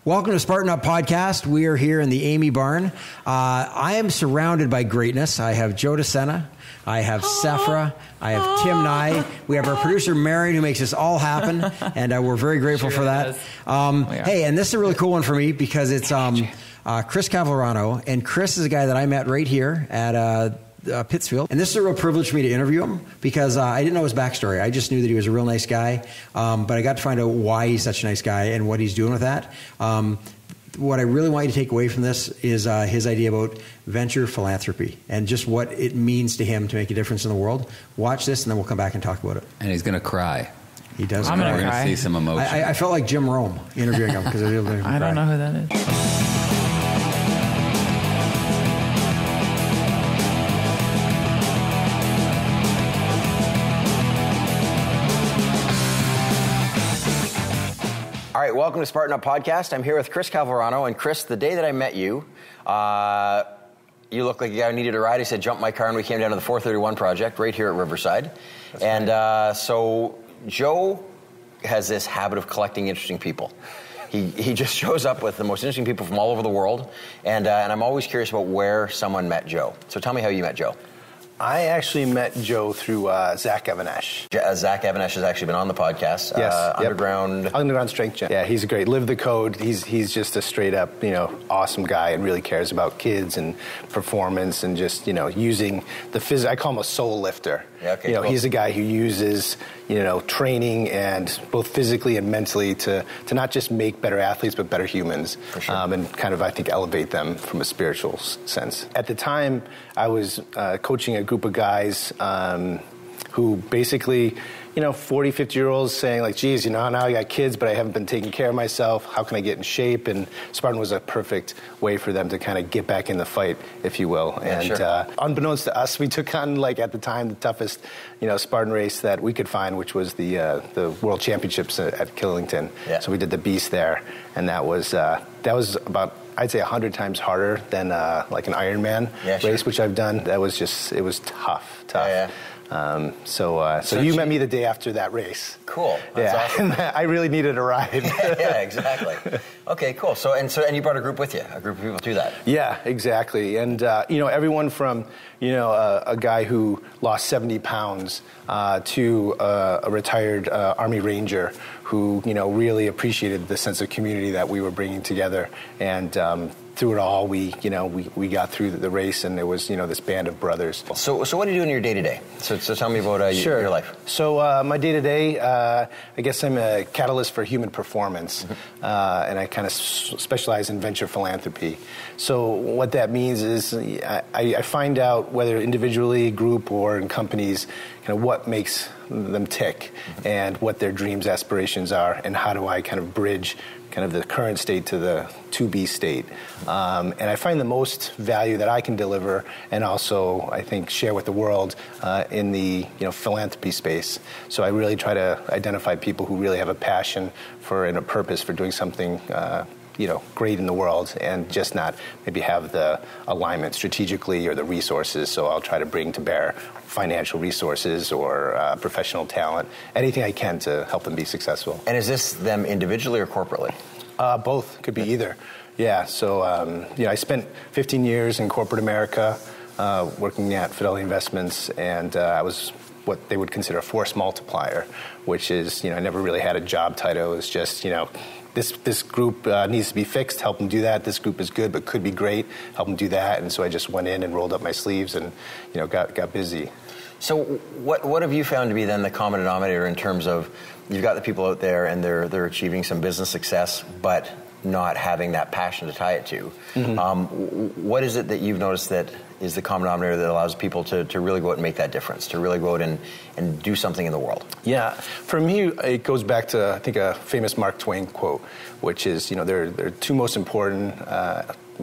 Welcome to Spartan Up Podcast. We are here in the Amy Barn. I am surrounded by greatness. I have Joe DeSena. I have Sefra. I have Tim Nye. We have our producer, Marion, who makes this all happen, and we're very grateful for that. Hey, and this is a really cool one for me because it's Chris Cavallerano, and Chris is a guy that I met right here at Pittsfield. And this is a real privilege for me to interview him because I didn't know his backstory. I just knew that he was a real nice guy, but I got to find out why he's such a nice guy and what he's doing with that. What I really want you to take away from this is his idea about venture philanthropy and just what it means to him to make a difference in the world. Watch this, and then we'll come back and talk about it. And he's going to cry. He does. We're going to see some emotion. I felt like Jim Rome interviewing him because I don't know who that is. All right, welcome to Spartan Up Podcast. I'm here with Chris Cavallerano. And Chris, the day that I met you, you looked like a guy who needed a ride. He said, jump my car, and we came down to the 431 Project right here at Riverside. That's and right. So Joe has this habit of collecting interesting people. He just shows up with the most interesting people from all over the world. And I'm always curious about where someone met Joe. So tell me how you met Joe. I actually met Joe through Zach Evanesh. Zach Evanesh has actually been on the podcast. Yes, Underground Strength Gym. Yeah, he's great. Live the code. He's just a straight up, awesome guy and really cares about kids and performance and just, using the I call him a soul lifter. Yeah, okay, cool. He's a guy who uses, training and both physically and mentally to not just make better athletes but better humans. For sure. And kind of, I think, elevate them from a spiritual sense. At the time, I was coaching a group of guys who basically, 40, 50-year-olds saying like, geez, now I got kids, but I haven't been taking care of myself. How can I get in shape? And Spartan was a perfect way for them to kind of get back in the fight, if you will. Yeah, and sure. Unbeknownst to us, we took on, at the time, the toughest, Spartan race that we could find, which was the World Championships at Killington. Yeah. So we did the Beast there, and that was about, I'd say, 100 times harder than like an Ironman race, which I've done. It was tough. Yeah. So you met me the day after that race. Cool. That's awesome. I really needed a ride. Yeah, exactly. Okay, cool. So you brought a group with you, a group of people to that. Yeah, exactly. And everyone from a guy who lost 70 pounds to a retired Army Ranger who really appreciated the sense of community that we were bringing together. And through it all, we got through the race, and there was this band of brothers. So what do you do in your day to day? So tell me about your life. So my day to day, I guess I'm a catalyst for human performance, and I kind of specialize in venture philanthropy. So what that means is I find out whether individually, group, or in companies, what makes them tick, and what their dreams, aspirations are, and how do I kind of bridge kind of the current state to the to-be state. And I find the most value that I can deliver and also, I think, share with the world in the philanthropy space. So I really try to identify people who really have a passion for and a purpose for doing something great in the world, and just not maybe have the alignment strategically or the resources. So I'll try to bring to bear financial resources or professional talent, anything I can to help them be successful. And is this them individually or corporately? Both. Could be either. Yeah. So, I spent 15 years in corporate America working at Fidelity Investments, and I was what they would consider a force multiplier, which is, I never really had a job title. It was just, this group needs to be fixed, help them do that. This group is good but could be great, help them do that. And so I just went in and rolled up my sleeves and, got busy. So what have you found to be then the common denominator in terms of you've got the people out there and they're achieving some business success, but not having that passion to tie it to? Mm-hmm. What is it that you've noticed that is the common denominator that allows people to really go out and make that difference, to really go out and do something in the world? Yeah. For me, it goes back to, I think, a famous Mark Twain quote, which is, there are two most important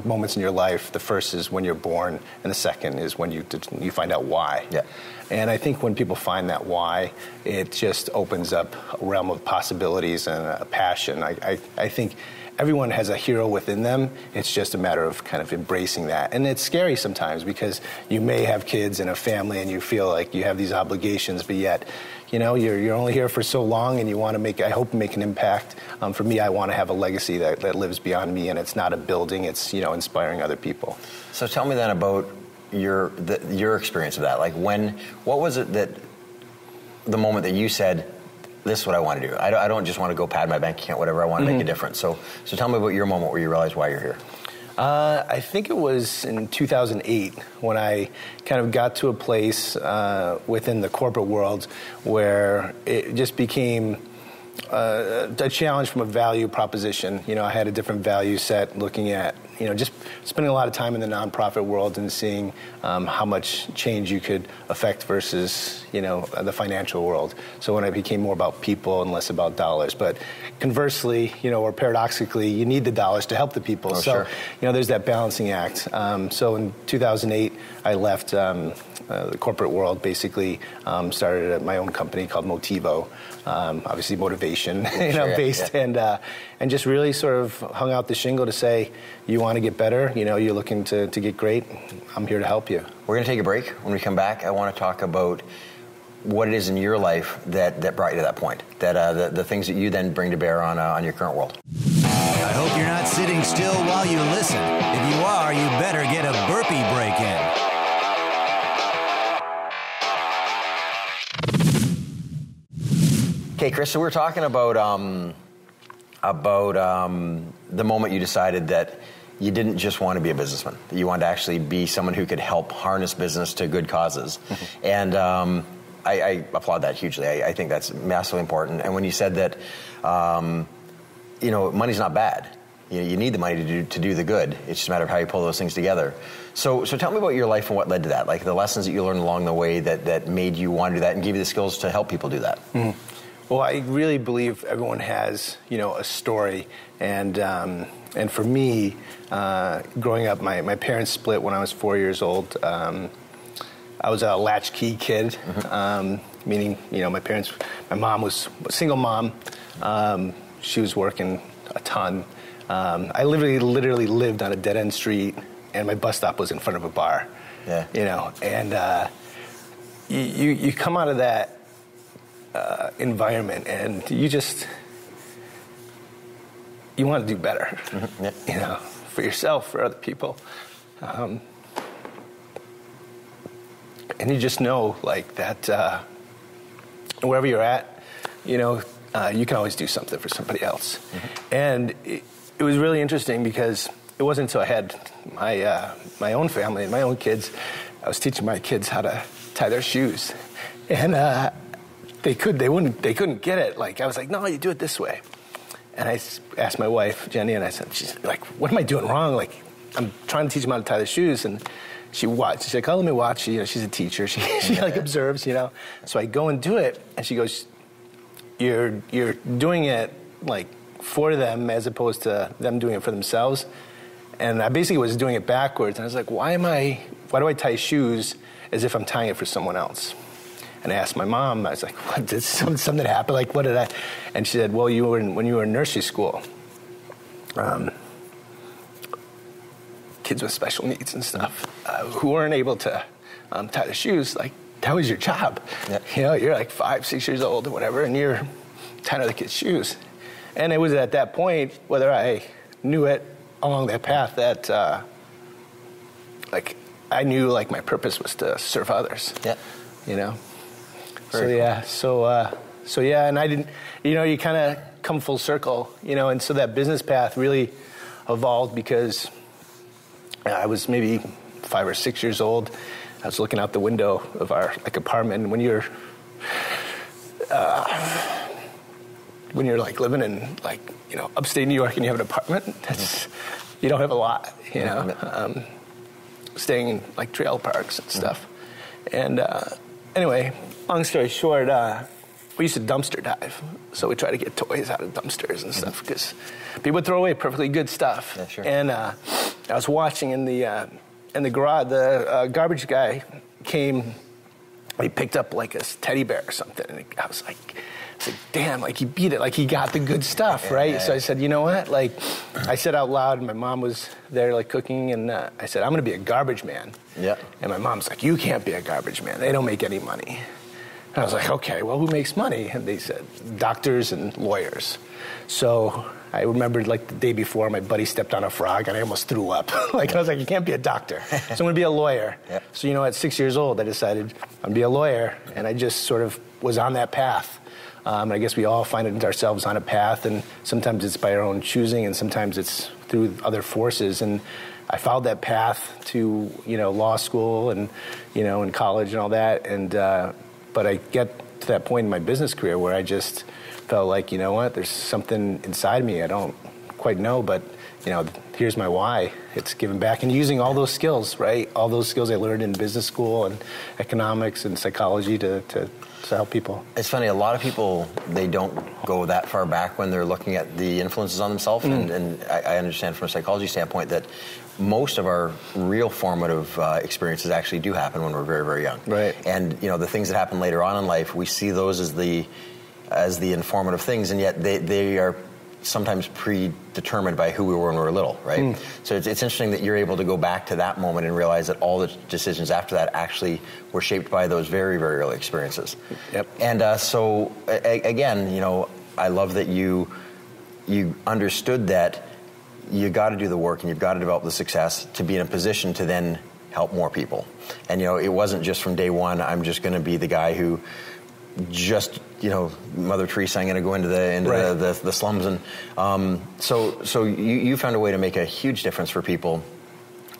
moments in your life. The first is when you're born, and the second is when you find out why. Yeah. And I think when people find that why, it just opens up a realm of possibilities and a passion. I think everyone has a hero within them. It's just a matter of kind of embracing that. And it's scary sometimes because you may have kids and a family and you feel like you have these obligations, but yet, you're only here for so long, and you want to I hope make an impact. For me, I want to have a legacy that lives beyond me, and it's not a building, it's, inspiring other people. So tell me then about your experience of that. Like what was it that, the moment that you said, this is what I want to do. I don't just want to go pad my bank account, whatever. I want to make a difference. So tell me about your moment where you realized why you're here. I think it was in 2008 when I kind of got to a place within the corporate world where it just became a challenge from a value proposition. I had a different value set looking at, just spending a lot of time in the nonprofit world and seeing how much change you could affect versus, the financial world. So when I became more about people and less about dollars. But conversely, or paradoxically, you need the dollars to help the people. Oh, so, sure. There's that balancing act. So in 2008, I left the corporate world, basically started my own company called Motivo, obviously motivation, based, and just really sort of hung out the shingle to say, you want to get better, you're looking to get great, I'm here to help you. We're going to take a break. When we come back, I want to talk about what it is in your life that brought you to that point, that the things that you then bring to bear on your current world. I hope you're not sitting still while you listen. If you are, you better get a burpee break in. Okay, Chris, so we're talking about the moment you decided that you didn't just want to be a businessman, that you wanted to actually be someone who could help harness business to good causes. And I applaud that hugely. I think that's massively important. And when you said that, money's not bad. You need the money to do the good. It's just a matter of how you pull those things together. So tell me about your life and what led to that, like the lessons that you learned along the way that made you want to do that and give you the skills to help people do that. Mm-hmm. Well, I really believe everyone has, a story. And for me, growing up, my parents split when I was 4 years old. I was a latchkey kid, meaning, my mom was a single mom. She was working a ton. I literally lived on a dead-end street, and my bus stop was in front of a bar. Yeah. And you come out of that environment, and you want to do better, for yourself, for other people. And you just know, like, that wherever you're at, you can always do something for somebody else. And it was really interesting because it wasn't until I had my own family and my own kids, I was teaching my kids how to tie their shoes. And they couldn't get it. Like, I was like, no, you do it this way. And I asked my wife, Jenny, and I said, she's like, what am I doing wrong? Like, I'm trying to teach them how to tie their shoes. And she watched. She's like, oh, let me watch. She's a teacher. She like observes, So I go and do it, and she goes, you're doing it like for them as opposed to them doing it for themselves. And I basically was doing it backwards. And I was like, why do I tie shoes as if I'm tying it for someone else? And I asked my mom, I was like, what, did something happen? Like, what did I? And she said, well, when you were in nursery school, kids with special needs and stuff who weren't able to tie their shoes, like, that was your job. Yeah. You're like 5, 6 years old or whatever, and you're tying other kids' shoes. And it was at that point, whether I knew it along that path, that I knew like my purpose was to serve others. Yeah. So yeah, and I didn't, you kind of come full circle, and so that business path really evolved because I was maybe 5 or 6 years old. I was looking out the window of our apartment, and when you're like living in upstate New York and you have an apartment, you don't have a lot, staying in like trail parks and stuff. And anyway, long story short, we used to dumpster dive. So we try to get toys out of dumpsters and stuff because people would throw away perfectly good stuff. Yeah, sure. And I was watching in the garage, the garbage guy came, he picked up like a teddy bear or something. And I was like, It's like, damn, like he beat it, like he got the good stuff, right? So I said, you know what? Like, I said out loud, and my mom was there, like cooking, and I said, I'm going to be a garbage man. Yeah. And my mom's like, you can't be a garbage man. They don't make any money. And I was like, okay, well, who makes money? And they said, doctors and lawyers. So I remembered, like, the day before, my buddy stepped on a frog, and I almost threw up. Like, I was like, you can't be a doctor. So I'm going to be a lawyer. Yep. So, you know, at 6 years old, I decided I'm going to be a lawyer, and I just sort of was on that path. I guess we all find ourselves on a path, and sometimes it's by our own choosing, and sometimes it's through other forces. And I followed that path to, you know, law school and, you know, in college and all that. And but I get to that point in my business career where I just felt like, you know what, there's something inside me I don't quite know, but, you know, here's my why. It's giving back and using all those skills, right? All those skills I learned in business school and economics and psychology to help people. It's funny, a lot of people, they don't go that far back when they're looking at the influences on themselves, and I understand from a psychology standpoint that most of our real formative experiences actually do happen when we're very, very young. Right. And, you know, the things that happen later on in life, we see those as the informative things, and yet they are sometimes predetermined by who we were when we were little, right? So it's interesting that you're able to go back to that moment and realize that all the decisions after that actually were shaped by those very, very early experiences. Yep. And so, again, you know, I love that you understood that you got to do the work and you've got to develop the success to be in a position to then help more people. And, you know, it wasn't just from day one, I'm just going to be the guy who just, you know, Mother Teresa, I'm going to go into the slums. And so you found a way to make a huge difference for people.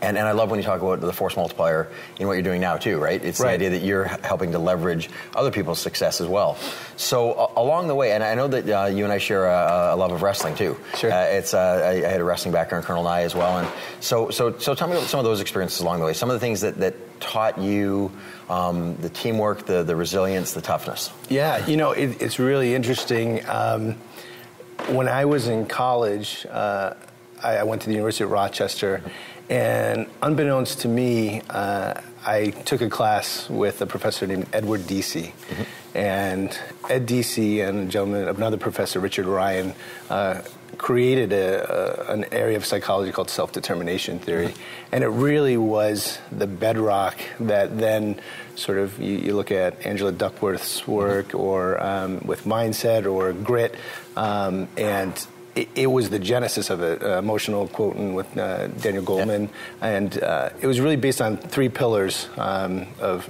And I love when you talk about the force multiplier in what you're doing now too, right? It's the idea that you're helping to leverage other people's success as well. So along the way, and I know that you and I share a love of wrestling too. Sure. I had a wrestling background, Colonel Nye as well. And so tell me about some of those experiences along the way. Some of the things that taught you the teamwork, the resilience, the toughness. Yeah, you know, it's really interesting. When I was in college, I went to the University of Rochester. And unbeknownst to me, I took a class with a professor named Edward Deci. And Ed Deci and another professor, Richard Ryan, created an area of psychology called self-determination theory. And it really was the bedrock that then sort of, you look at Angela Duckworth's work or with mindset or grit, and it was the genesis of it, emotional quoting with Daniel Goleman, and it was really based on 3 pillars and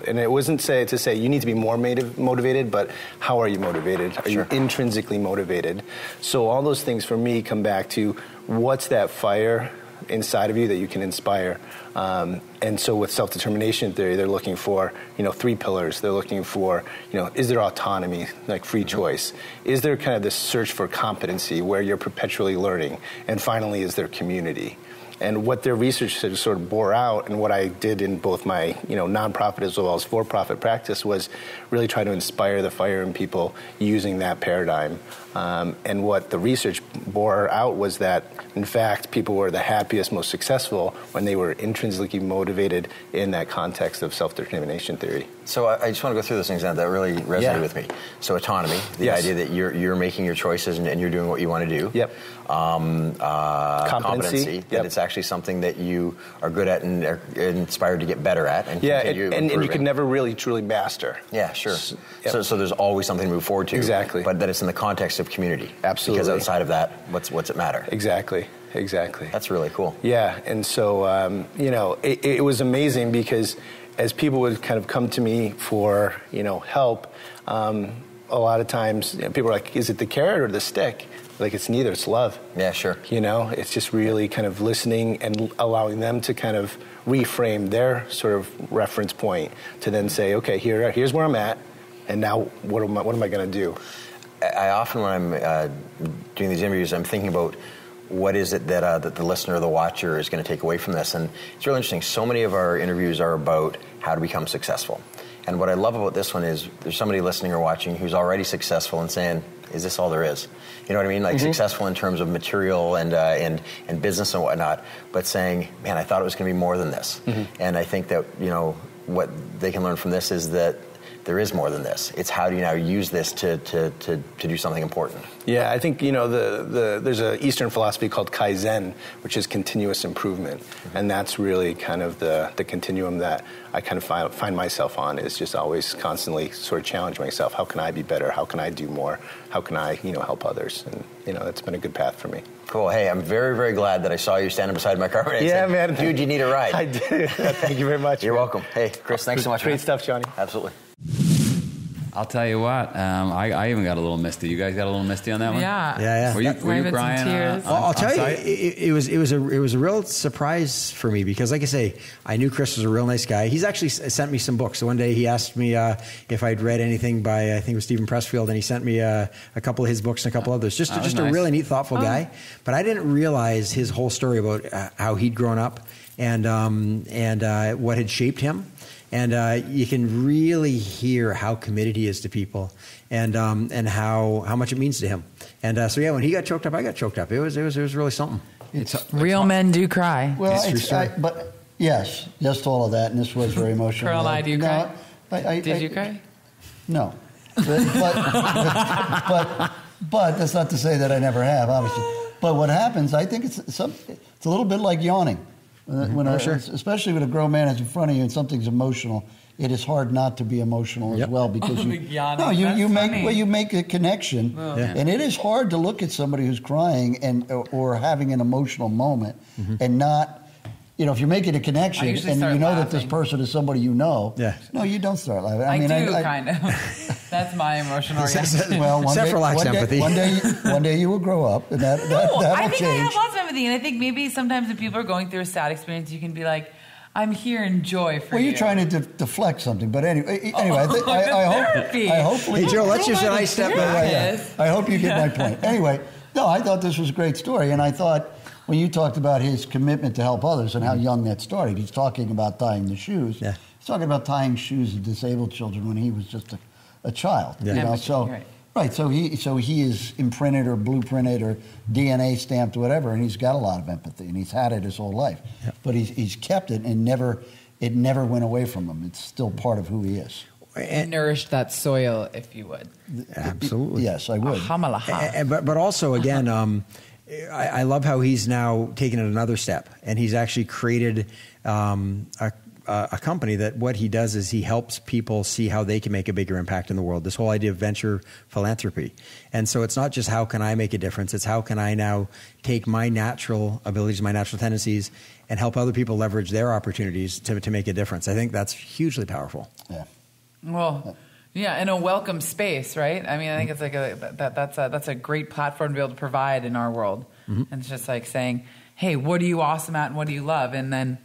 it wasn't to say you need to be more motivated, but how are you motivated? Are you intrinsically motivated? So all those things for me come back to what's that fire inside of you that you can inspire. And so with self-determination theory, they're looking for, you know, 3 pillars. They're looking for, you know, is there autonomy, like free choice? Is there kind of this search for competency where you're perpetually learning? And finally, is there community? And what their research sort of bore out, and what I did in both my, you know, nonprofit as well as for-profit practice, was really try to inspire the fire in people using that paradigm. And what the research bore out was that, in fact, people were the happiest, most successful when they were intrinsically motivated in that context of self-determination theory. So I just want to go through those things now that really resonated with me. So autonomy, the idea that you're making your choices and you're doing what you want to do. Yep. Competency, that it's actually something that you are good at and are inspired to get better at and continue and you can never really truly master. Yeah, sure. So there's always something to move forward to. Exactly. But that it's in the context of community. Absolutely. Because outside of that, what's it matter? Exactly. That's really cool. Yeah, and so, you know, it was amazing because as people would kind of come to me for, you know, help, a lot of times, you know, people are like, is it the carrot or the stick? Like, it's neither, it's love. Yeah, sure. You know, it's just really kind of listening and allowing them to kind of reframe their sort of reference point to then say, okay, here's where I'm at, and now what am I going to do? I often, when I'm doing these interviews, I'm thinking about what is it that the listener or the watcher is going to take away from this. And it's really interesting. So many of our interviews are about how to become successful. And what I love about this one is there's somebody listening or watching who's already successful and saying, is this all there is? You know what I mean? Like successful in terms of material and business and whatnot, but saying, man, I thought it was going to be more than this. And I think that, you know, what they can learn from this is that there is more than this. It's how do you now use this to do something important? Yeah, I think, there's an Eastern philosophy called Kaizen, which is continuous improvement. And that's really kind of the continuum that I kind of find myself on, is just always constantly sort of challenge myself. How can I be better? How can I do more? How can I, help others? And, that's been a good path for me. Cool. Hey, I'm very, very glad that I saw you standing beside my car. And Yeah, said, man. Dude, you need a ride. I do. Thank you very much. You're welcome. Hey, Chris, thanks so much. Great stuff, Johnny. Absolutely. I'll tell you what, I even got a little misty. You guys got a little misty on that one? Yeah. Were you Some crying? tears. I'll tell you, it was a real surprise for me because, like I say, I knew Chris was a real nice guy. He's actually sent me some books. So one day he asked me if I'd read anything by, I think it was Stephen Pressfield, and he sent me a couple of his books and a couple others. Just nice. a really neat, thoughtful guy. But I didn't realize his whole story about how he'd grown up and what had shaped him. And you can really hear how committed he is to people, and how much it means to him. And when he got choked up, I got choked up. It was really something. Real men do cry. Well, but yes to all of that, and this was very emotional. Carl and I, do you cry? Did you cry? No, but that's not to say that I never have, obviously. But what happens, I think it's a little bit like yawning. Especially when a grown man is in front of you and something's emotional, it is hard not to be emotional as well because you make a connection, and it is hard to look at somebody who's crying or having an emotional moment and not. If you're making a connection and you know laughing. That this person is somebody you know, no, you don't start laughing. I do kind of. That's my emotional reaction. Well, one day you will grow up, and that'll I think change. I have lots of empathy, and I think maybe sometimes if people are going through a sad experience, you can be like, I'm here in joy for you. Well, you're trying to deflect something, but anyway, I hope. Hey, Joe, let's just I step back. I hope you get my point. Anyway, no, I thought this was a great story, and I thought. When you talked about his commitment to help others and how young that started, he's talking about tying the shoes. Yeah. He's talking about tying shoes of disabled children when he was just a child. Yeah. So he is imprinted or blueprinted or DNA stamped or whatever, and he's got a lot of empathy, and he's had it his whole life. Yeah. But he's kept it, and it never went away from him. It's still part of who he is. And nourish that soil, if you would. Absolutely. Yes, I would. But also, again. I love how he's now taken it another step, and he's actually created a company that what he does is he helps people see how they can make a bigger impact in the world. This whole idea of venture philanthropy. And so it's not just how can I make a difference, it's how can I now take my natural abilities, my natural tendencies, and help other people leverage their opportunities to make a difference. I think that's hugely powerful. Yeah. Well... Yeah, in a welcome space, right? I mean, I think it's like that's a great platform to be able to provide in our world. And it's just like saying, "Hey, what are you awesome at, and what do you love?" And then,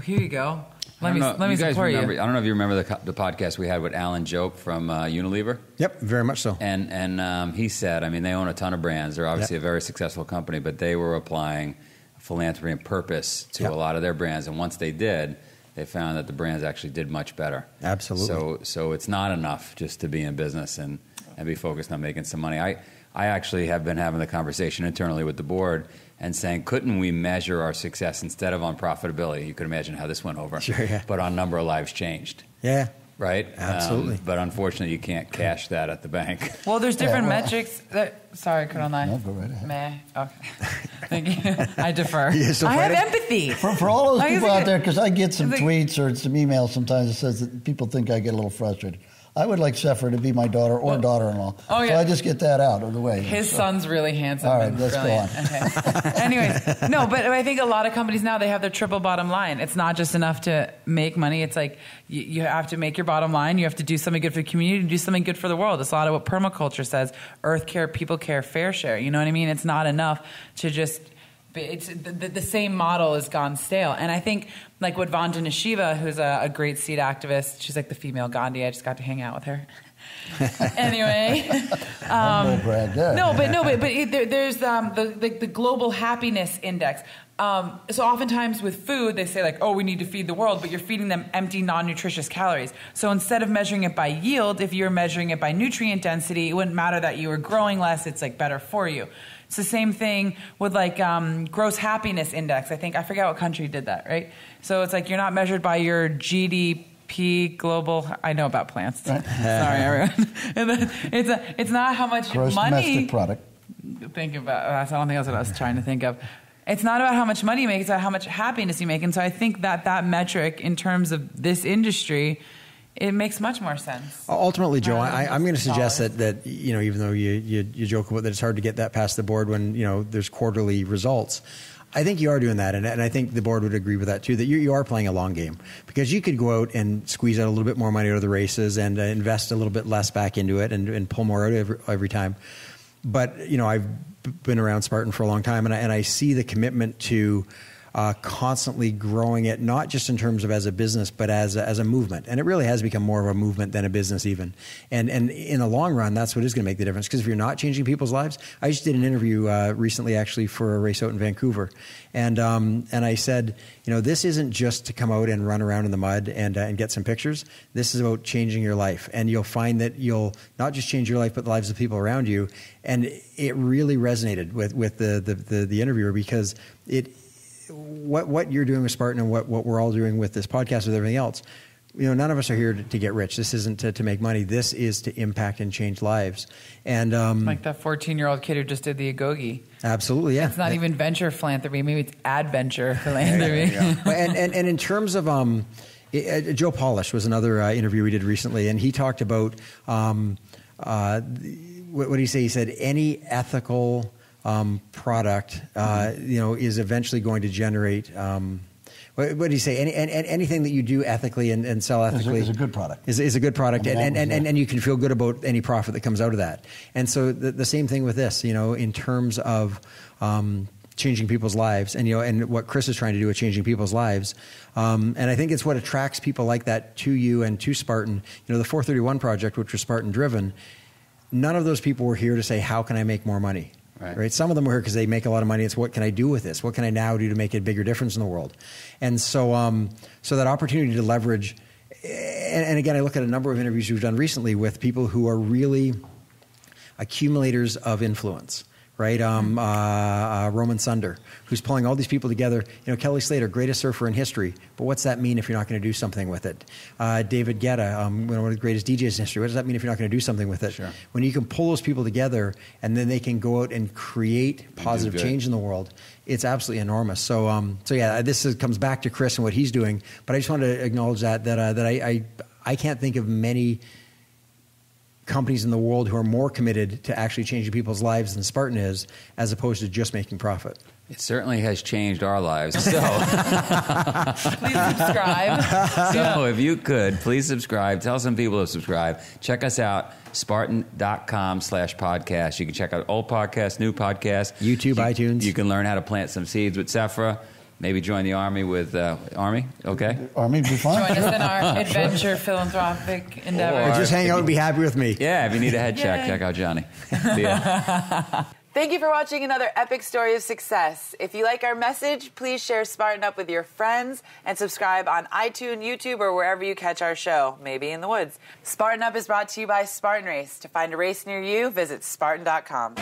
here you go. Let me support you. I don't know if you remember the podcast we had with Alan Jope from Unilever. Yep, very much so. And he said, I mean, they own a ton of brands. They're obviously a very successful company, but they were applying philanthropy and purpose to a lot of their brands. And once they did, they found that the brands actually did much better. Absolutely. So it's not enough just to be in business and be focused on making some money. I actually have been having the conversation internally with the board and saying, couldn't we measure our success instead of on profitability? You could imagine how this went over. Sure, yeah. But on number of lives changed. Yeah. Right? Absolutely. But unfortunately, you can't cash that at the bank. Well, there's different metrics. Sorry, Caroline. No, go right ahead. May I? Okay. Thank you. I defer. So I have empathy. For all those people out there, because I get some tweets or some emails sometimes that says that people think I get a little frustrated. I would like Sefra to be my daughter or daughter-in-law. Oh, yeah. So I just get that out of the way. His son's really handsome. All right, let's brilliant. go on. Okay. Anyways, no, but I think a lot of companies now, they have their triple bottom line. It's not just enough to make money. It's like you have to make your bottom line. You have to do something good for the community, do something good for the world. It's a lot of what permaculture says. Earth care, people care, fair share. You know what I mean? It's not enough to just... It's the same model has gone stale. And I think like what Vandana Shiva, who's a great seed activist, she's like the female Gandhi. I just got to hang out with her. Anyway. There's the global happiness index. So oftentimes with food, they say like, oh, we need to feed the world, but you're feeding them empty, non-nutritious calories. So instead of measuring it by yield, if you're measuring it by nutrient density, it wouldn't matter that you were growing less. It's like better for you. It's the same thing with like gross happiness index. I forget what country did that, right? So it's like you're not measured by your GDP P Global. I know about plants. Right. Sorry, everyone. And then it's not how much Gross money. domestic product. Think about. I don't think that's what I was trying to think of. It's not about how much money you make. It's about how much happiness you make. And so I think that metric in terms of this industry, it makes much more sense. Ultimately, Joe, I'm going to suggest that even though you joke about that it's hard to get that past the board when there's quarterly results, I think you are doing that, and I think the board would agree with that too. That you are playing a long game, because you could go out and squeeze out a little bit more money out of the races and invest a little bit less back into it and pull more out every time. But I've been around Spartan for a long time, and I see the commitment to constantly growing it, not just in terms of as a business, but as a movement. And it really has become more of a movement than a business even. And in the long run, that's what is going to make the difference. Because if you're not changing people's lives, I just did an interview recently actually for a race out in Vancouver. And I said, this isn't just to come out and run around in the mud and get some pictures. This is about changing your life. And you'll find that you'll not just change your life, but the lives of people around you. And it really resonated with the interviewer, because what you're doing with Spartan and what we're all doing with this podcast with everything else, none of us are here to get rich. This isn't to make money. This is to impact and change lives. And like that 14-year-old kid who just did the Agogi. Absolutely, yeah. It's not even venture philanthropy. Maybe it's adventure philanthropy. and in terms of Joe Polish was another interview we did recently, and he talked about what did he say? He said any ethical product, is eventually going to generate. What do you say? Anything that you do ethically and sell ethically is a good product. Is a good product, and you can feel good about any profit that comes out of that. And so the same thing with this, in terms of changing people's lives, and what Chris is trying to do with changing people's lives. And I think it's what attracts people like that to you and to Spartan. The 431 project, which was Spartan driven, none of those people were here to say, how can I make more money? Right. Some of them were here because they make a lot of money. It's what can I do with this? What can I now do to make a bigger difference in the world? And so, so that opportunity to leverage, and again, I look at a number of interviews we've done recently with people who are really accumulators of influence. Right, Roman Sunder, who's pulling all these people together. Kelly Slater, greatest surfer in history, but what's that mean if you're not going to do something with it? David Guetta, one of the greatest DJs in history. What does that mean if you're not going to do something with it? Sure. When you can pull those people together and then they can go out and create positive change in the world, it's absolutely enormous. So, this comes back to Chris and what he's doing. But I just want to acknowledge that I can't think of many companies in the world who are more committed to actually changing people's lives than Spartan is, as opposed to just making profit. It certainly has changed our lives. So please subscribe. So if you could, please subscribe. Tell some people to subscribe. Check us out, Spartan.com/podcast. You can check out old podcasts, new podcasts. YouTube, iTunes. You can learn how to plant some seeds with Sefra. Maybe join the Army with Army, okay? Army would be fine. Join us in our adventure philanthropic endeavor. Or just hang out and be happy with me. Yeah, if you need a head check, check out Johnny. See ya. Thank you for watching another epic story of success. If you like our message, please share Spartan Up with your friends and subscribe on iTunes, YouTube, or wherever you catch our show, maybe in the woods. Spartan Up is brought to you by Spartan Race. To find a race near you, visit Spartan.com.